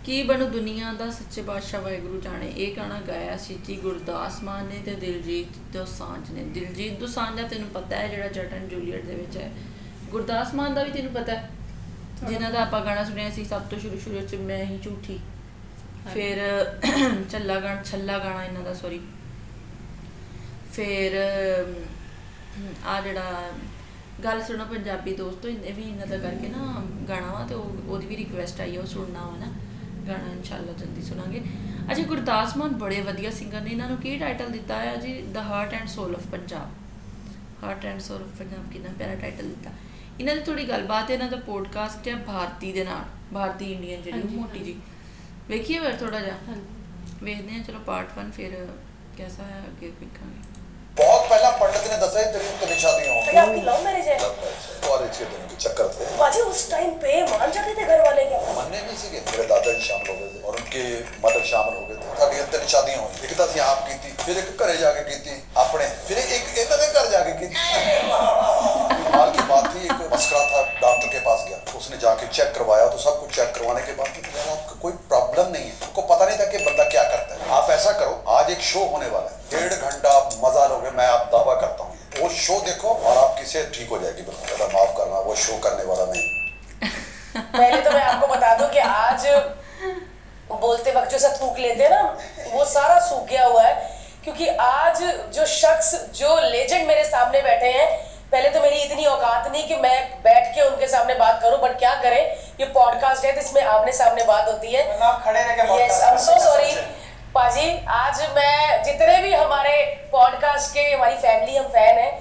ਕੀ ਬਣੂ ਦੁਨੀਆ ਦਾ ਸੱਚੇ ਬਾਦਸ਼ਾਹ ਵਾਹਿਗੁਰੂ ਜਾਣੇ। ਇਹ ਗਾਣਾ ਗਾਇਆ ਸੀ ਜੀ ਗੁਰਦਾਸ ਮਾਨ ਨੇ ਤੇ ਦਿਲਜੀਤ ਦੋਸਾਂਝ ਨੇ। ਦਿਲਜੀਤ ਦੋਸਾਂਝ ਦਾ ਤੈਨੂੰ ਪਤਾ ਹੈ ਜਿਹੜਾ ਜੱਟ ਐਂਡ ਜੂਲੀਅਟ ਦੇ ਵਿੱਚ ਹੈ। ਗੁਰਦਾਸ ਮਾਨ ਦਾ ਵੀ ਤੈਨੂੰ ਪਤਾ ਹੈ ਜਿਨ੍ਹਾਂ ਦਾ ਆਪਾਂ ਗਾਣਾ ਸੁਣਿਆ ਸੀ ਸਭ ਤੋਂ ਸ਼ੁਰੂ 'ਚ ਮੈਂ ਹੀ ਝੂਠੀ। ਫਿਰ ਛੱਲਾ ਗਾਣਾ ਇਹਨਾਂ ਦਾ ਸੋਰੀ। ਫਿਰ ਆ ਜਿਹੜਾ ਗੱਲ ਸੁਣੋ ਪੰਜਾਬੀ ਦੋਸਤੋ ਇਹਨੇ ਵੀ ਇਹਨਾਂ ਦਾ ਕਰਕੇ ਨਾ ਗਾਣਾ ਵਾ ਤੇ ਉਹਦੀ ਵੀ ਰਿਕੁਐਸਟ ਆਈ ਹੈ ਉਹ ਸੁਣਨਾ ਵਾ ਨਾ ਗਾਣਾ ਇਨਸ਼ਾਅੱਲਾ ਜਲਦੀ ਸੁਣਾਂਗੇ। ਅੱਛਾ ਗੁਰਦਾਸ ਮਾਨ ਬੜੇ ਵਧੀਆ ਸਿੰਗਰ ਨੇ। ਇਹਨਾਂ ਨੂੰ ਕੀ ਟਾਈਟਲ ਦਿੱਤਾ ਹੈ ਜੀ the heart and soul of Punjab. Heart and soul of Punjab ਕਿੰਨਾ ਪਿਆਰਾ ਟਾਈਟਲ ਦਿੱਤਾ। ਇਹਨਾਂ ਦੀ ਥੋੜੀ ਗੱਲਬਾਤ ਇਹਨਾਂ ਦਾ ਪੋਡਕਾਸਟ ਹੈ ਭਾਰਤੀ ਦੇ ਨਾਲ, ਭਾਰਤੀ ਇੰਡੀਅਨ ਜਿਹੜੀ ਮੋਟੀ ਜੀ ਵੇਖੀਏ ਫਿਰ ਥੋੜਾ ਜਿਹਾ ਵੇਖਦੇ ਹਾਂ। ਚਲੋ ਪਾर्ट 1 फिर कैसा है आगे ਵੇਖਾਂਗੇ। बहुत पहला पंडित ने दसा तेरी तो शादी हो आपकी लव मैरिज है कॉलेज के दिन के चक्कर थे बाजी। उस टाइम पे मान जाते थे घर वाले क्या? मानने भी सी मेरे दादाजी शामिल हो गए थे और उनके मदर शामिल हो गए थे। साडी तीन शादियां हुई। एक तो ਅਸੀਂ ਆਪ ਕੀਤੀ, फिर एक घरे जाके ਕੀਤੀ अपने, फिर एक ਇਹਨਾਂ ਦੇ घर जाके ਕੀਤੀ। कमाल की बात थी, एक मस्करा था। डॉक्टर के पास गया, उसने जाके चेक करवाया तो सब कुछ चेक करवाने के बाद आपको कोई प्रॉब्लम नहीं है। उनको पता नहीं था कि बंदा क्या करता है। आप ऐसा करो, आज एक शो होने वाला है, 1.5 घंटा आप मजा लोगे। मैं आप दावा करता हूँ वो शो देखो और आपकी सेहत ठीक हो जाएगी। बिल्कुल माफ करना, वो शो करने वाला नहीं। पहले तो मैं आपको बता दूं कि आज बोलते वक्त जो सा थूक लेते हैं ना वो सारा सूख गया हुआ है, क्योंकि आज जो शख्स जो लेजेंड मेरे सामने बैठे हैं, पहले तो मेरी इतनी औकात नहीं कि मैं बैठ के उनके सामने बात करूं, बट क्या करें ये पॉडकास्ट है तो इसमें आमने सामने बात होती है। खड़े रह के yes I am so sorry पाजी। आज मैं जितने भी हमारे पॉडकास्ट के हमारी फैमिली हम फैन हैं,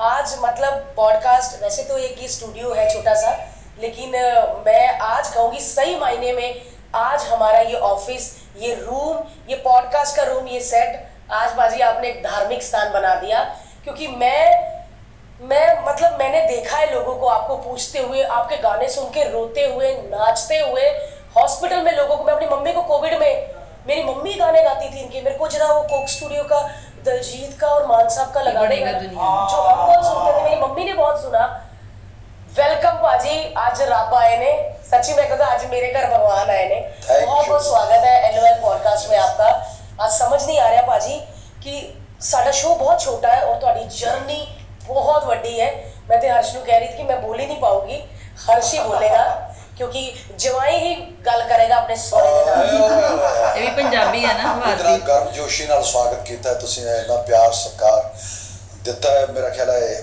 आज मतलब पॉडकास्ट वैसे तो एक ही स्टूडियो है छोटा सा, लेकिन मैं आज कहूँगी सही मायने में आज हमारा ये ऑफिस, ये रूम, ये पॉडकास्ट का रूम, ये सेट आज बाजी आपने एक धार्मिक स्थान बना दिया। क्योंकि मैं मतलब मैंने देखा है लोगों को आपको पूछते हुए, आपके गाने सुन के रोते हुए, नाचते हुए, हॉस्पिटल में लोगों को। मैं अपनी मम्मी को कोविड में, मेरी मम्मी गाने गाती थी इनके, मेरे को जरा वो कोक स्टूडियो का दलजीत का और मान साहब का लगाने का जो हम बहुत सुनते थे, मेरी मम्मी ने बहुत सुना। वेलकम पाजी, आज रब आए ने, सच्ची मैं कहता आज मेरे घर भगवान आए ने। बहुत बहुत स्वागत है एलओएल पॉडकास्ट में आपका। आज समझ नहीं आ रहा पाजी कि साडा शो बहुत छोटा है और तुम्हारी जर्नी बहुत वड्डी है। मैं तो हर्ष ਨੂੰ ਕਹਿ ਰਹੀ थी कि मैं बोल ही नहीं पाऊंगी, हर्ष ही बोलेगा क्योंकि जवाई ही गल करेगा अपने सोहरे ਦੇ ਨਾਲ। ਇਹ ਵੀ ਪੰਜਾਬੀ ਹੈ ਨਾ इतना ਭਾਰਤੀ। गर्मजोशी ਨਾਲ स्वागत ਕੀਤਾ ਤੁਸੀਂ, ਇੰਨਾ ਪਿਆਰ ਸਤਿਕਾਰ ਦਿੱਤਾ ਹੈ। ਮੇਰਾ ਖਿਆਲ ਹੈ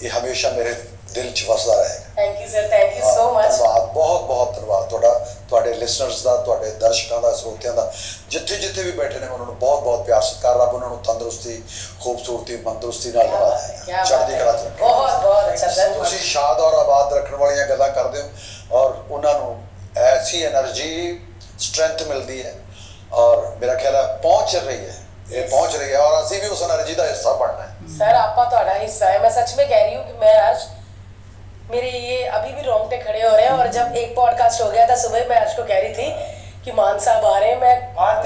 ਇਹ ਹਮੇਸ਼ਾ ਮੇਰੇ ਦਿਲ 'ਚ ਵਸਦਾ ਰਹੇਗਾ। Thank you sir, thank you so much. ਧੰਨਵਾਦ, ਬਹੁਤ ਬਹੁਤ ਧੰਨਵਾਦ ਤੁਹਾਡਾ, ਤੁਹਾਡੇ ਲਿਸਨਰਸ ਦਾ, ਤੁਹਾਡੇ ਦਰਸ਼ਕਾਂ ਦਾ, ਸਰੋਤਿਆਂ ਦਾ, ਜਿੱਥੇ ਵੀ ਬੈਠੇ ਨੇ ਉਹਨਾਂ ਨੂੰ ਬਹੁਤ ਬਹੁਤ ਪਿਆਰ ਸਤਿਕਾਰ। ਰੱਬ ਉਹਨਾਂ ਨੂੰ ਤੰਦਰੁਸਤੀ, ਖੂਬਸੂਰਤੀ, ਮੰਦਰੁਸਤੀ ਨਾਲ ਨਵਾਜ਼ੇ, ਚੜ੍ਹਦੀ ਕਲਾ 'ਚ ਰੱਖੇ। बहुत बहुत अच्छा सर। ਤੁਸੀਂ ਸ਼ਾਦ ਔਰ ਆਬਾਦ ਰੱਖਣ ਵਾਲੀਆਂ ਗੱਲਾਂ ਕਰਦੇ ਹੋ ਔਰ ਉਹਨਾਂ ਨੂੰ ਐਸੀ એનર્ਜੀ ਸਟਰੈਂਥ ਮਿਲਦੀ ਹੈ ਔਰ ਮੇਰਾ ਖਿਆਲ ਹੈ ਪਹੁੰਚ ਰਹੀ ਹੈ, ਇਹ ਪਹੁੰਚ ਰਹੀ ਹੈ ਔਰ ਅਸੀਂ ਵੀ ਉਸ એનર્ਜੀ ਦਾ ਹਿੱਸਾ ਬਣਨਾ ਹੈ। सर आपका ਤੁਹਾਡਾ हिस्सा है। मैं सच में कह रही हूँ कि मैं आज मेरे ये अभी भी रोंगटे खड़े हो रहे हैं। और जब एक पॉडकास्ट हो गया था सुबह, मैं आज को कह रही थी कि मान साहब आ रहे हैं।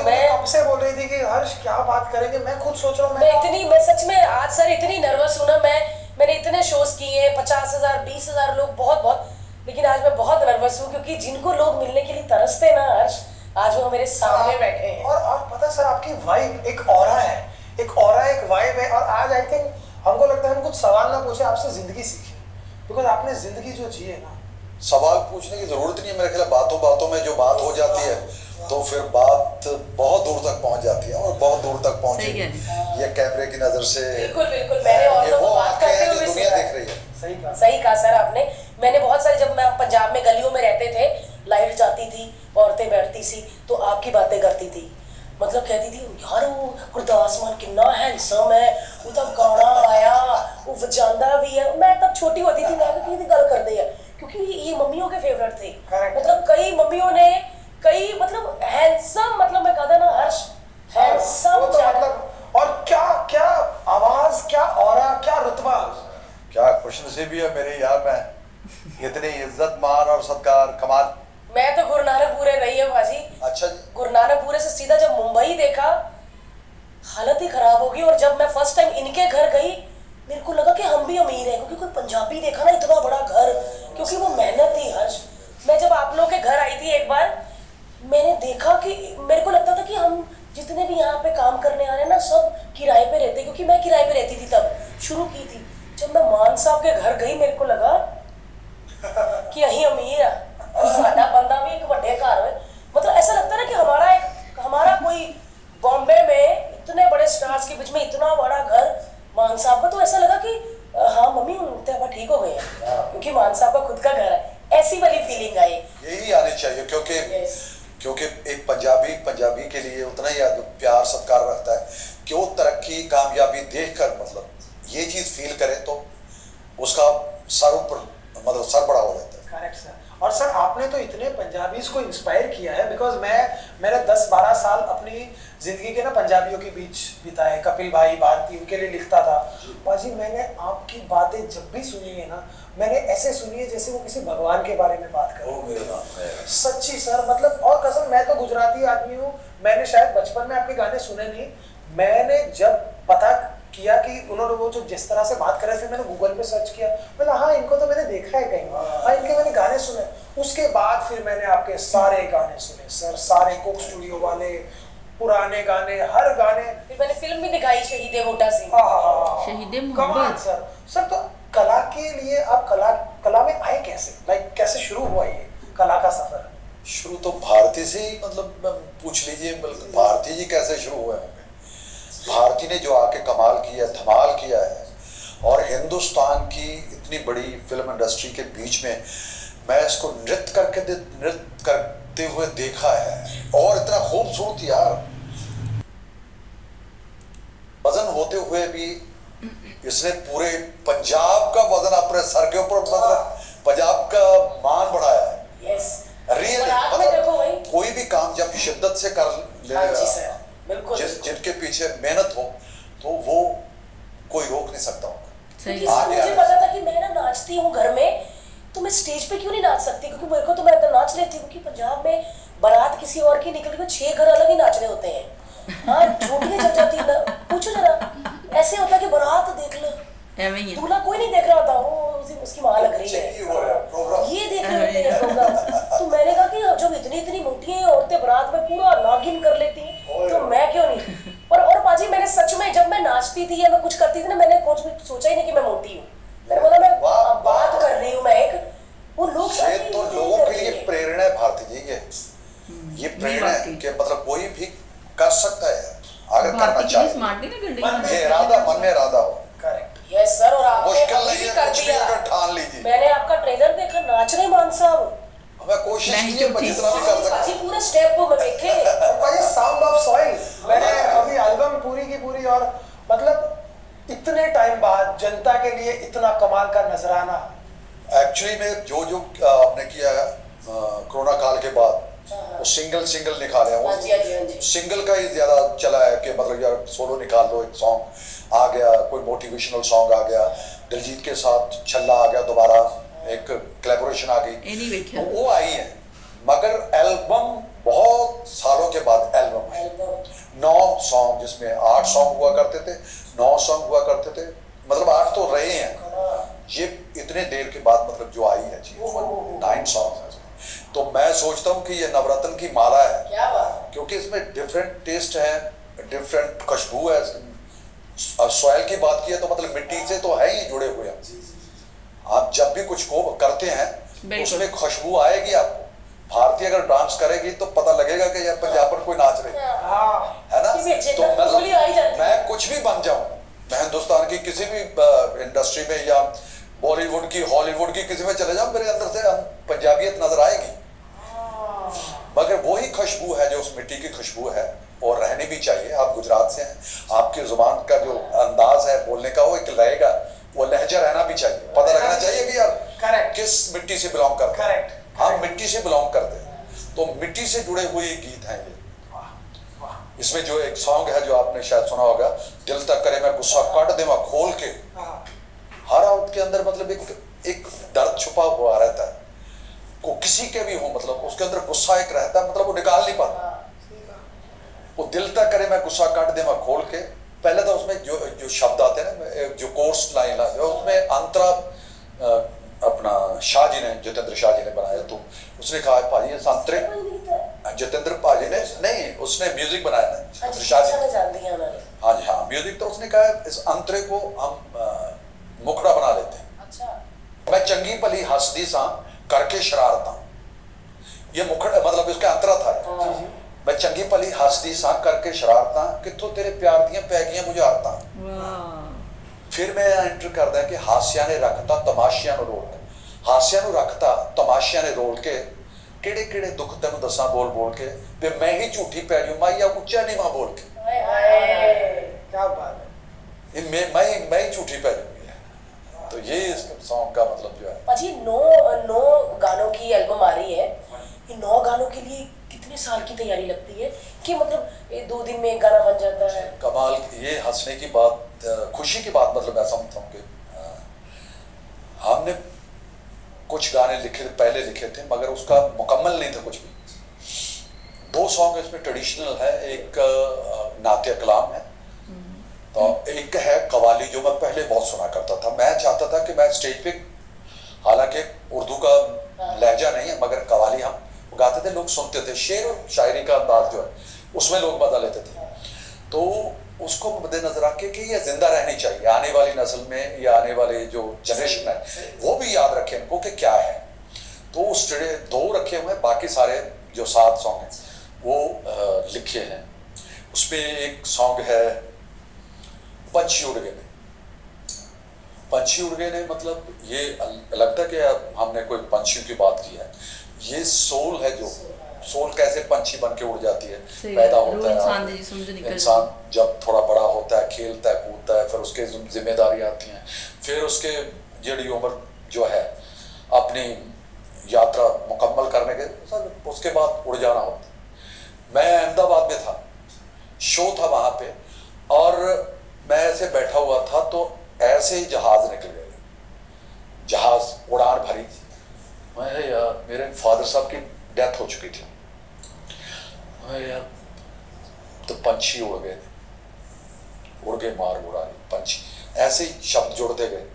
मैं कब से बोल रही थी कि हर्ष क्या बात करेंगे, मैं खुद सोच रहा हूँ। मैं सच में आज सर इतनी नर्वस हूँ ना। मैंने इतने शोज किए हैं, 50,000 20,000 लोग, बहुत, लेकिन आज मैं बहुत नर्वस हूँ क्योंकि जिनको लोग मिलने के लिए तरसते ना हर्ष, आज वो मेरे सामने बैठे हैं। और आप पता सर आपकी वाइब एक ऑरा है, एक ऑरा, एक वाइब है। और आज आई थिंक हमको लगता है हम कुछ सवाल ना पूछे, आपसे जिंदगी सीखे, बिकॉज आपने जिंदगी जो जी है ना। सवाल पूछने की जरूरत नहीं है मेरे ख्याल। बातों में जो बात हो जाती है तो फिर बात बहुत दूर तक पहुंच जाती है और बहुत दूर तक पहुंचेगी। ये कैमरे की नजर से बिल्कुल मैंने औरतों को बात करते हुए दुनिया देख रही है। सही कहा सर आपने। मैंने बहुत सारे, जब मैं पंजाब में गलियों में रहते थे, लाइट जाती थी, औरतें बैठती सी तो आपकी बातें करती थी, मतलब कहती थी यार वो गुरदास मान कितना हैंडसम है, वो तब गाना आया, वो वजांदा भी है। मैं तब छोटी होती थी, मैं की गल करते हैं क्योंकि ये मम्मियों के फेवरेट थे। मतलब कई मम्मियों ने कई मतलब हैंडसम, मतलब मैं कहता ना हर्ष हैंडसम तो मतलब। और क्या आवाज, क्या ऑरा, क्या रुतबा, क्या खुशनसीबी है मेरे यार। मैं इतनी इज्जत मान और सत्कार कमाल। मैं तो गुरु नानकपुरे रही है बाजी। अच्छा जी। गुरु नानकपुरे से सीधा जब मुंबई देखा हालत ही खराब होगी। और जब मैं फर्स्ट टाइम इनके घर गई मेरे को लगा कि हम भी अमीर हैं, क्योंकि कोई पंजाबी देखा ना इतना बड़ा घर, क्योंकि वो मेहनत थी हर्ष। मैं जब आप लोग के घर आई थी एक बार, मैंने किराए पे रहते, क्योंकि मैं किराए पे रहती थी तब, शुरू की थी। जब मैं मान साहब के घर गई मेरे को लगा कि अही अमीर है, साडा बंदा भी एक बड़े घर में, मतलब ऐसा लगता है ना कि हमारा कोई बॉम्बे में इतने बड़े स्टार्स के बीच में इतना बड़ा घर मान साहब का। तो ऐसा लगा कि हाँ मम्मी तो ठीक हो गए हैं, क्योंकि मान साहब का खुद का घर है, ऐसी वाली फीलिंग आई। यही आनी चाहिए, क्योंकि एक पंजाबी के लिए उतना ही प्यार सत्कार रखता है कि वो तरक्की कामयाबी देखकर मतलब ये चीज फील करे तो उसका सर ऊपर मतलब सर बड़ा हो जाता है। Correct sir. और सर आपने तो इतने पंजाबीज को इंस्पायर किया है, बिकॉज मैंने 10-12 साल अपनी जिंदगी के ना पंजाबियों के बीच बिताए। कपिल भाई, भारती, उनके लिए लिखता था। पाजी मैंने आपकी बातें जब भी सुनी है ना, मैंने ऐसे सुनी है जैसे वो किसी भगवान के बारे में बात कर रहे हैं। सच्ची सर, मतलब और कसम, मैं तो गुजराती आदमी हूँ, मैंने शायद बचपन में आपके गाने सुने नहीं। मैंने जब पता किया कि उन्होंने वो जो जिस तरह से बात कर रहे थे, मैंने गूगल पे सर्च किया, बोला हाँ इनको तो मैंने देखा है कहीं, हाँ इनके मैंने गाने सुने। उसके बाद फिर मैंने आपके सारे गाने सुने सर, सारे कोक स्टूडियो वाले पुराने गाने, हर गाने। फिर मैंने फिल्म भी दिखाई शहीदे बूटा सिंह, शहीदे कमाल मोहब्बत। सर तो कला के लिए आप कला में आए कैसे, लाइक कैसे शुरू हुआ ये कला का सफर? शुरू तो भारती से ही, मतलब पूछ लीजिए भारती जी कैसे शुरू हुए होंगे। भारती ने जो आके कमाल किया, धमाल किया है, और हिंदुस्तान की इतनी बड़ी फिल्म इंडस्ट्री के बीच में मैं इसको नृत्य करते हुए देखा है, और इतना खूबसूरत यार, वजन होते हुए भी इसने पूरे पंजाब का वजन अपने सर के ऊपर, मतलब पंजाब का मान बढ़ाया है। यस रियली, मतलब कोई भी काम जब शिद्दत से कर लेगा, जिनके पीछे मेहनत हो तो वो कोई रोक नहीं सकता होगा। मुझे पता था कि मैं ना नाचती हूँ घर में, तो मैं स्टेज पे क्यों नहीं नाच सकती, क्योंकि मेरे को तो मैं नाच लेती हूँ कि पंजाब में बारात किसी और की निकल के 6 घर अलग ही नाच रहे होते हैं। हाँ झूठियाँ चल जाती है, पूछो जरा, ऐसे होता है कि बारात देख लो, दूल्हा कोई नहीं देख रहा होता, वो उसकी माँ लग रही है, ये देख रहे होते हैं प्रोग्राम। तो मैंने कहा कि जब इतनी मोटी औरतें बारात में पूरा नागिन कर लेती हैं, तो मैं क्यों नहीं। और पाजी मैंने सच में जब मैं नाचती थी या मैं कुछ करती थी ना, मैंने कुछ भी सोचा ही नहीं कि मैं मोटी हूँ। मैंने बोला मैं बात कर रही हूँ, मैं एक वो लोग ये तो लोगों के लिए प्रेरणा है भारती जी, ये प्रेरणा है कि मतलब कोई भी कर सकता है अगर करना चाहे, मन में इरादा हो। Correct, yes sir. और आपने मुश्किल नहीं भी है, कर कुछ भी दिया। अगर ठान लीजिए। मैंने आपका ट्रेलर देखा, नाच रहे मान साहब, मैं कोशिश की है, मैं जितना भी कर सकता पाजी पूरे स्टेप को मैं देखे। पाजी साउंड ऑफ सॉइल मैंने अभी एल्बम पूरी की पूरी, और मतलब इतने टाइम बाद जनता के लिए इतना कमाल का नजराना। एक्चुअली में जो आपने किया है कोरोना काल के बाद, वो सिंगल निकाले हैं, हाँ जी। सिंगल का ही ज्यादा चला है कि मतलब यार सोलो निकाल दो, एक सॉन्ग आ गया, कोई मोटिवेशनल सॉन्ग आ गया, दिलजीत के साथ छल्ला आ गया, दोबारा एक कोलैबोरेशन आ गई, तो वो आई है। मगर एल्बम बहुत सालों के बाद एल्बम है, 9 सॉन्ग, जिसमें 8 सॉन्ग हुआ करते थे, 9 सॉन्ग हुआ करते थे, मतलब 8 तो रहे हैं, ये इतने देर के बाद मतलब जो आई है जी 9 सॉन्ग है। तो मैं सोचता हूँ कि ये नवरत्न की माला है, क्या बात, क्योंकि इसमें डिफरेंट टेस्ट है, डिफरेंट खुशबू है। सॉइल की बात की है तो मतलब मिट्टी से तो है ही जुड़े हुए हैं। आप जब भी कुछ को करते हैं तो उसमें खुशबू आएगी आपको। भारतीय अगर डांस करेगी तो पता लगेगा कि यार पंजाब पर कोई नाच रही है ना। तो मतलब मैं कुछ भी बन जाऊं, मैं हिंदुस्तान की किसी भी इंडस्ट्री में या बॉलीवुड की, हॉलीवुड की, किसी में चले जाऊं, मेरे अंदर से पंजाबियत नजर आएगी। मगर वही खुशबू है जो उस मिट्टी की खुशबू है, और रहनी भी चाहिए। आप गुजरात से हैं, आपकी जुबान का जो अंदाज है बोलने का वो एक रहेगा, वो लहजा रहना भी चाहिए, पता लगना चाहिए कि यार किस मिट्टी से बिलोंग करते हैं। हम मिट्टी से बिलोंग करते हैं, तो मिट्टी से जुड़े हुए गीत हैं ये। इसमें जो एक सॉन्ग है जो आपने शायद सुना होगा, दिल तक करे मैं गुस्सा काट देवा खोल के, हर औरत के अंदर मतलब एक दर्द छुपा हुआ रहता है, को किसी के भी हो, मतलब उसके अंदर गुस्सा एक रहता है, मतलब वो निकाल नहीं पाता। वो दिल तक करे मैं गुस्सा काट दे मैं खोल के, पहले तो उसमें जो शब्द आते हैं ना, जो कोर्स लाइन आते हैं, उसमें अंतरा अपना शाह जी ने, जितेंद्र शाह जी ने बनाया, तो उसने कहा भाजी संतरे, जितेंद्र भाजी ने नहीं, उसने म्यूजिक बनाया ना, जितेंद्र शाह जी। हाँ जी, हाँ म्यूजिक तो उसने कहा इस अंतरे को हम मुखड़ा बना लेते हैं। अच्छा। मैं चंगी भली हसदी सा करके शरारता, ये मुखड़ा मतलब इसका अंतरा था। मैं चंगी भली हसदी सा करके शरारता, कित्थों तेरे प्यार दियां पै गईयां बुझारतां। ਵਾਹ फिर मैं एंटर करदा कि हास्या ने रखता तमाशिया नु रोल के, हास्या नु रखता तमाशिया ने रोल के, किहड़े किहड़े दुख तैनूं दसां बोल बोल के, ते मैं ही झूठी पै जाऊं माइया उच्चा नीवां बोल के। हाय हाय। क्या बात है। ये मैं ही झूठी पै जाऊंगी। तो ये इस सॉन्ग का मतलब जो है। पाजी 9 गानों की एल्बम आ रही है, ये 9 गानों के लिए कितने साल की तैयारी लगती है कि मतलब ये 2 दिन में एक गाना बन जाता है? कमाल, ये हंसने की बात, खुशी की बात, मतलब मैं समझता हूँ कि हमने कुछ गाने लिखे पहले लिखे थे मगर उसका मुकम्मल नहीं था कुछ भी। 2 सॉन्ग इसमें ट्रेडिशनल है, एक नात्य कलाम है, तो एक है कवाली जो मैं पहले बहुत सुना करता था। मैं चाहता था कि मैं स्टेज पे, हालांकि उर्दू का लहजा नहीं है मगर कवाली हम गाते थे, लोग सुनते थे, शेर और शायरी का अंदाज जो है उसमें लोग मजा लेते थे। तो उसको मद्देनजर रख के कि ये जिंदा रहनी चाहिए, आने वाली नस्ल में या आने वाले जो जनरेशन है वो भी याद रखे इनको कि क्या है। तो उस 2 रखे हुए हैं, बाकी सारे जो 7 सॉन्ग हैं वो लिखे हैं। उसमें एक सॉन्ग है पंछी उड़ गए। पंछी उड़ गए ने मतलब ये लगता है कि हमने कोई पंछियों की बात की है, ये सोल है, जो सोल कैसे पंछी बन के उड़ जाती है, पैदा होता है इंसान, जब थोड़ा बड़ा होता है, खेलता है, कूदता है, फिर उसके जिम्मेदारी आती हैं, फिर उसके जड़ी उम्र जो है अपनी यात्रा मुकम्मल करने के उसके बाद उड़ जाना होता है। मैं अहमदाबाद में था, शो था वहां पे, और मैं ऐसे बैठा हुआ था तो ऐसे ही जहाज निकल गए, जहाज उड़ान भरी थी। मैं यार मेरे फादर साहब की डेथ हो चुकी थी, मैं यार तो पंछी उड़ गए, उड़ गए मार उड़ारी पंछी, ऐसे ही शब्द जुड़ते गए।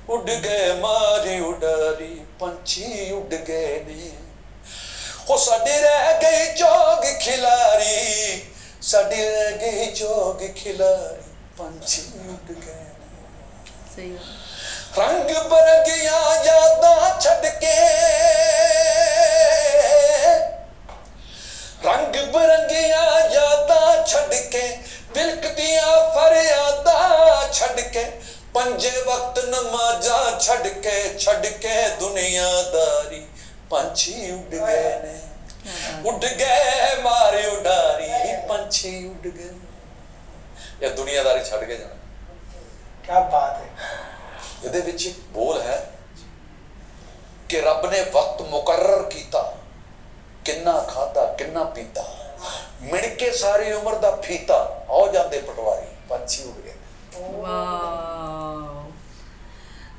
उड़ गए मारी उड़ारी पंछी उड़ गए ने, हो साडे रह गई जोग खिलारी, साडे रह गई जोग खिलारी पंछी उड़ गए। सही रंग बरंगिया यादां छड़ के, रंग बरंगिया यादां छड़ के, बिलकदियां फरियादां छड़ के, पंजे वक्त नमाजा छड़ के दुनियादारी पंछी उड़ गए ने, उड़ गए मारे उडारी पंछी उड़ गए। ये दुनियादारी छड़ के जाना। क्या बात है। ਇਹਦੇ ਵਿੱਚ ਇੱਕ ਬੋਲ ਹੈ ਕਿ ਰੱਬ ਨੇ ਵਕਤ ਮੁਕਰਰ ਕੀਤਾ, ਕਿੰਨਾ ਖਾਦਾ ਕਿੰਨਾ ਪੀਤਾ, ਮਿਣ ਕੇ ਸਾਰੀ ਉਮਰ ਦਾ ਫੀਤਾ, ਹੋ ਜਾਂਦੇ ਪਟਵਾਰੀ ਪੰਛੀ ਉੱਡ ਗਏ। ਵਾਹ,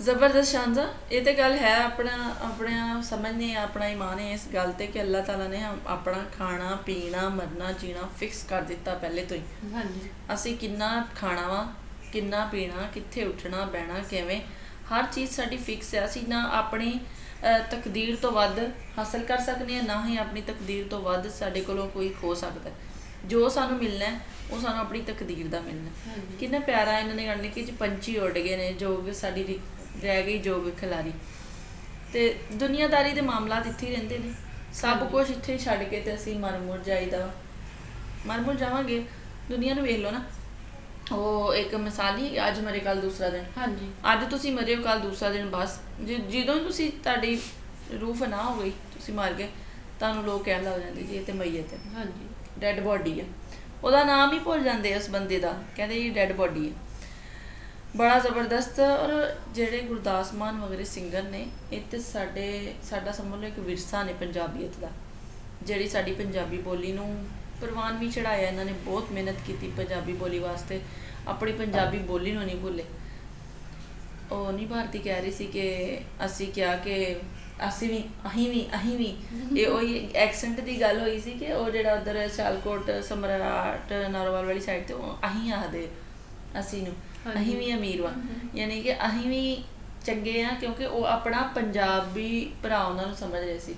ਜ਼ਬਰਦਸਤ ਸ਼ਾਨਦਾਰ। ਇਹ ਤੇ ਗੱਲ ਹੈ, ਆਪਣਾ ਸਮਝਨੇ, ਆਪਣਾ ਈਮਾਨ ਹੈ ਇਸ ਗੱਲ ਤੇ ਕਿ ਅੱਲਾਹ ਤਾਲਾ ਨੇ ਆਪਣਾ ਖਾਣਾ ਪੀਣਾ ਮਰਨਾ ਜੀਣਾ ਫਿਕਸ ਕਰ ਦਿੱਤਾ ਪਹਿਲੇ ਤੋਂ ਹੀ। ਹਾਂਜੀ, ਅਸੀਂ ਕਿੰਨਾ ਖਾਣਾ ਵਾ, ਕਿੰਨਾ ਪੀਣਾ, ਕਿੱਥੇ ਉੱਠਣਾ ਬਹਿਣਾ, ਕਿਵੇਂ, ਹਰ ਚੀਜ਼ ਸਾਡੀ ਫਿਕਸ ਹੈ। ਅਸੀਂ ਨਾ ਆਪਣੀ ਤਕਦੀਰ ਤੋਂ ਵੱਧ ਹਾਸਲ ਕਰ ਸਕਦੇ ਹਾਂ, ਨਾ ਹੀ ਆਪਣੀ ਤਕਦੀਰ ਤੋਂ ਵੱਧ ਸਾਡੇ ਕੋਲੋਂ ਕੋਈ ਖੋ ਸਕਦਾ। ਜੋ ਸਾਨੂੰ ਮਿਲਣਾ ਉਹ ਸਾਨੂੰ ਆਪਣੀ ਤਕਦੀਰ ਦਾ ਮਿਲਣਾ। ਕਿੰਨਾ ਪਿਆਰਾ ਇਹਨਾਂ ਨੇ ਗੱਲ ਲਿਖੀ ਕਿ ਪੰਛੀ ਉੱਡ ਗਏ ਨੇ, ਜੋਗ ਸਾਡੀ ਰਹਿ ਗਈ ਜੋਗ ਖਿਲਾਰੀ। ਤੇ ਦੁਨੀਆਦਾਰੀ ਦੇ ਮਾਮਲਾਤ ਇੱਥੇ ਹੀ ਰਹਿੰਦੇ ਨੇ, ਸਭ ਕੁਛ ਇੱਥੇ ਛੱਡ ਕੇ ਤੇ ਅਸੀਂ ਮਰ ਮੁਰ ਜਾਈਦਾ, ਮਰ ਮੁਰ ਜਾਵਾਂਗੇ। ਦੁਨੀਆ ਨੂੰ ਵੇਖ ਲਓ ਨਾ, ਉਹ ਇੱਕ ਮਿਸਾਲ ਹੀ, ਅੱਜ ਮਰੇ ਕੱਲ ਦੂਸਰਾ ਦਿਨ। ਹਾਂਜੀ, ਅੱਜ ਤੁਸੀਂ ਮਰੇ ਹੋ ਕੱਲ ਦੂਸਰਾ ਦਿਨ, ਬਸ ਜਦੋਂ ਹੀ ਤੁਸੀਂ ਤੁਹਾਡੀ ਰੂਹ ਫਨਾ ਹੋ ਗਈ, ਤੁਸੀਂ ਮਰ ਗਏ, ਤੁਹਾਨੂੰ ਲੋਕ ਕਹਿਣ ਲੱਗ ਜਾਂਦੇ ਜੀ ਇਹ ਤੇ ਮਈਅਤ ਹੈ, ਹਾਂਜੀ, ਡੈਡ ਬੋਡੀ ਹੈ। ਉਹਦਾ ਨਾਮ ਹੀ ਭੁੱਲ ਜਾਂਦੇ ਉਸ ਬੰਦੇ ਦਾ, ਕਹਿੰਦੇ ਜੀ ਡੈਡ ਬੋਡੀ ਹੈ। ਬੜਾ ਜ਼ਬਰਦਸਤ। ਔਰ ਜਿਹੜੇ ਗੁਰਦਾਸ ਮਾਨ ਵਗੈਰੇ ਸਿੰਗਰ ਨੇ, ਇਹ ਤੇ ਸਾਡਾ ਸਮਝ ਲਓ ਇੱਕ ਵਿਰਸਾ ਨੇ ਪੰਜਾਬੀਅਤ ਦਾ, ਜਿਹੜੀ ਸਾਡੀ ਪੰਜਾਬੀ ਬੋਲੀ ਨੂੰ ਪ੍ਰਵਾਨ ਵੀ ਚੜਾਇਆ। ਇਹਨਾਂ ਨੇ ਬਹੁਤ ਮਿਹਨਤ ਕੀਤੀ ਪੰਜਾਬੀ ਬੋਲੀ ਵਾਸਤੇ, ਆਪਣੀ ਪੰਜਾਬੀ ਬੋਲੀ ਨੂੰ ਨਹੀਂ ਭੁੱਲੇ। ਉਹ ਨਹੀਂ ਭਾਰਤੀ ਕਹਿ ਰਹੀ ਸੀ ਕਿ ਅਸੀਂ ਕਿਹਾ ਕਿ ਅਸੀਂ ਵੀ ਇਹ ਉਹੀ ਐਕਸੈਂਟ ਦੀ ਗੱਲ ਹੋਈ ਸੀ ਕਿ ਉਹ ਜਿਹੜਾ ਉੱਧਰ ਸਿਆਲਕੋਟ ਸਮਰਾਟ ਨਾਰੋਵਾਲ ਵਾਲੀ ਸਾਈਡ 'ਤੇ ਉਹ ਅਸੀਂ ਆਖਦੇ ਅਸੀਂ ਨੂੰ, ਅਸੀਂ ਵੀ ਅਮੀਰ ਵਾ, ਯਾਨੀ ਕਿ ਅਸੀਂ ਵੀ ਚੰਗੇ ਆ, ਕਿਉਂਕਿ ਉਹ ਆਪਣਾ ਪੰਜਾਬੀ ਭਰਾ ਉਹਨਾਂ ਨੂੰ ਸਮਝ ਰਹੇ ਸੀ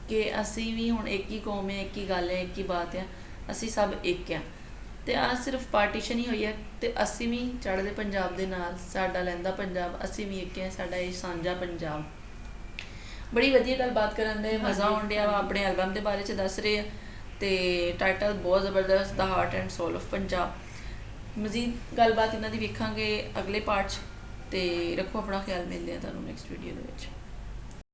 ਕਿ ਅਸੀਂ ਵੀ ਹੁਣ ਇੱਕ ਹੀ ਕੌਮ ਹੈ, ਇੱਕ ਹੀ ਗੱਲ ਹੈ, ਇੱਕ ਹੀ ਬਾਤ ਹੈ, ਅਸੀਂ ਸਭ ਇੱਕ ਆ। ਤੇ ਆ ਸਿਰਫ ਪਾਰਟੀਸ਼ਨ ਹੀ ਹੋਈ ਹੈ ਤੇ ਅਸੀਂ ਵੀ ਚੜ੍ਹਦੇ ਪੰਜਾਬ ਦੇ ਨਾਲ, ਸਾਡਾ ਲਹਿੰਦਾ ਪੰਜਾਬ, ਅਸੀਂ ਵੀ ਇੱਕ ਹੈ, ਸਾਡਾ ਇਹ ਸਾਂਝਾ ਪੰਜਾਬ। ਬੜੀ ਵਧੀਆ ਗੱਲਬਾਤ ਕਰਨ ਦੇ, ਮਜ਼ਾ ਆਉਣ ਡਿਆ ਵਾ। ਆਪਣੇ ਐਲਬਮ ਦੇ ਬਾਰੇ 'ਚ ਦੱਸ ਰਹੇ ਆ ਤੇ ਟਾਈਟਲ ਬਹੁਤ ਜ਼ਬਰਦਸਤ, ਦਾ heart and soul of Punjab. ਮਜ਼ੀਦ ਗੱਲਬਾਤ ਇਹਨਾਂ ਦੀ ਵੇਖਾਂਗੇ ਅਗਲੇ ਪਾਰਟ 'ਚ। ਤੇ ਰੱਖੋ ਆਪਣਾ ਖਿਆਲ, ਮਿਲਦੇ ਆ ਤੁਹਾਨੂੰ ਨੈਕਸਟ ਵੀਡੀਓ ਦੇ ਵਿੱਚ।